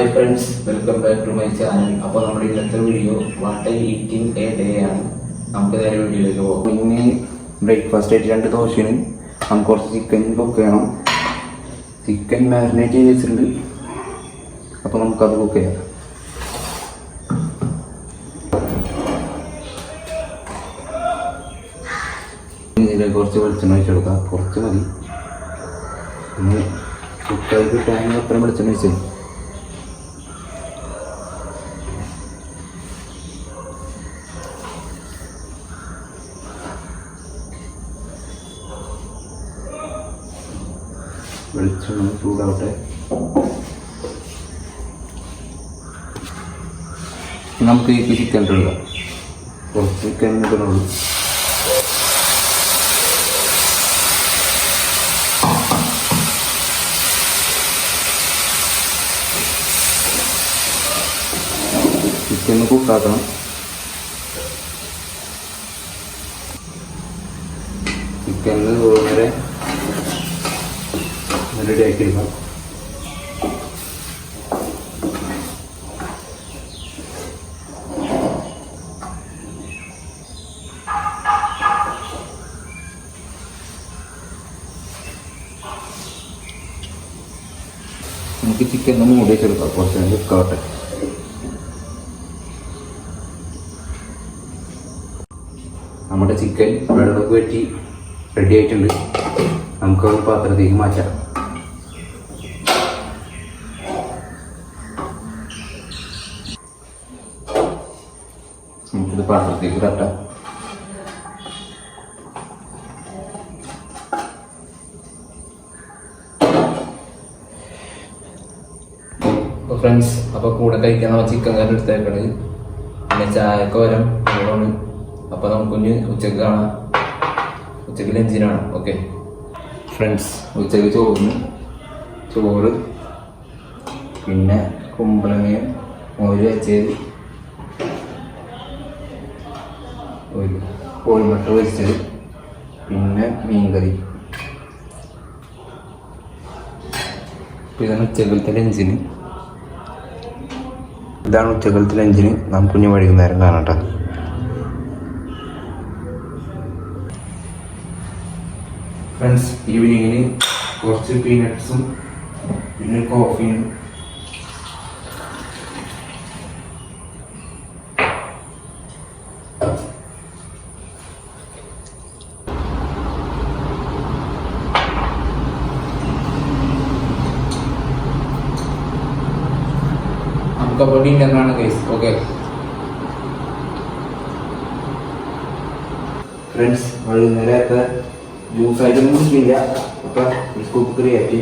Hi friends, welcome back to my channel. അപ്പോൾ നമ്മുടെ ഇന്നത്തെ video what I eating a day ആണ്. നമുക്ക് നേരെ വീഡിയോയിലേക്ക് പോകാം. ഇന്ന് ബ്രേക്ക്ഫാസ്റ്റ് ആയിട്ട് 2 ദോശയാണ്. നമുക്ക് കുറച്ച് ചിക്കൻ കുക്ക് ചെയ്യണം. ചിക്കൻ മാരിനേറ്റ് ചെയ്ത് വെച്ചിട്ടുണ്ട്. അപ്പോൾ നമുക്കത് കുക്ക് ചെയ്യാം. ഇതിലേക്ക് കുറച്ച് വെളിച്ചെണ്ണ ഒഴിച്ച് കൊടുക്കാം. കുറച്ച് മതി. പിന്നെ കുക്കായിട്ട് ടൈമിൽ അത്രയും വെളിച്ചെണ്ണ ഒഴിച്ചു. വെളിച്ചെണ്ണ ചൂടാവട്ടെ. നമുക്ക് ഈ ചിക്കൻ ഇടുക. കുറച്ച് ചിക്കൻ ഇടുന്നുള്ളൂ. ചിക്കൻ കുക്കാക്കണം. ചിക്കനിൽ വരെ റെഡി ആക്കിയെടുക്കാം. നമുക്ക് ചിക്കൻ ഒന്ന് മൂടി വെച്ചെടുക്കാം. കുറച്ച് നേരം കുക്കാവട്ടെ. നമ്മുടെ ചിക്കൻ വെള്ളമൊക്കെ വെറ്റി റെഡി ആയിട്ടുണ്ട്. നമുക്ക് ഒരു പാത്രത്തേക്ക് മാറ്റാം. നമുക്കിത് പാത്രത്തേക്ക് തട്ടാം. ഫ്രണ്ട്സ്, അപ്പോൾ കൂടെ കഴിക്കാൻ നമ്മൾ ചിക്കൻ കറി എടുത്തേക്കണത്. പിന്നെ ചായക്ക് വരം ചോറാണ്. അപ്പോൾ നമുക്കൊന്ന് ഉച്ചക്ക് കാണാം. ഉച്ചക്ക് ലഞ്ചിനാണ്. ഓക്കെ ഫ്രണ്ട്സ്, ഉച്ചക്ക് ചോറ് പിന്നെ കുമ്പളങ്ങയും മോര് വെച്ചത്, ഒരു കോഴിമുട്ട പൊരിച്ചത്, പിന്നെ മീൻകറി. ഇതാണ് ഉച്ചക്കലത്തെ ലഞ്ചിന്. നമുക്കിനി വൈകുന്നേരം കാണട്ടെ. ഫ്രണ്ട്സ്, ഈവനിങ്ങിന് കുറച്ച് പീനട്ട്സും പിന്നെ കോഫിയും. നമുക്കപ്പോൾ ഡിന്നറാണ് ഗൈസ്. ഓക്കെ ഫ്രണ്ട്സ്, വൈകുന്നേരത്തെ ജ്യൂസായിട്ടൊന്നും കുടിക്കില്ല. അപ്പം സ്കൂപ്പ് ക്രിയേറ്റ്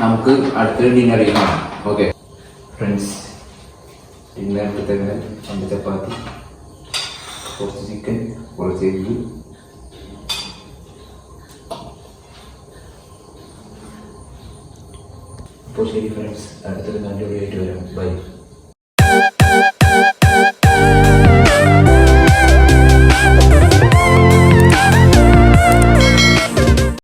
നമുക്ക് അടുത്തൊരു ഡിന്നർ ചെയ്യണം. ഓക്കെ ഫ്രണ്ട്സ്, ഡിന്നറിനടുത്തേക്ക് 2 ചപ്പാത്തി, കുറച്ച് ചിക്കൻ, കുറച്ച് എഗ്ഗ്. അപ്പോൾ ശരി ഫ്രണ്ട്സ്, അടുത്തൊരു നല്ല വീഡിയോ ആയിട്ട് വരാം. ബൈ.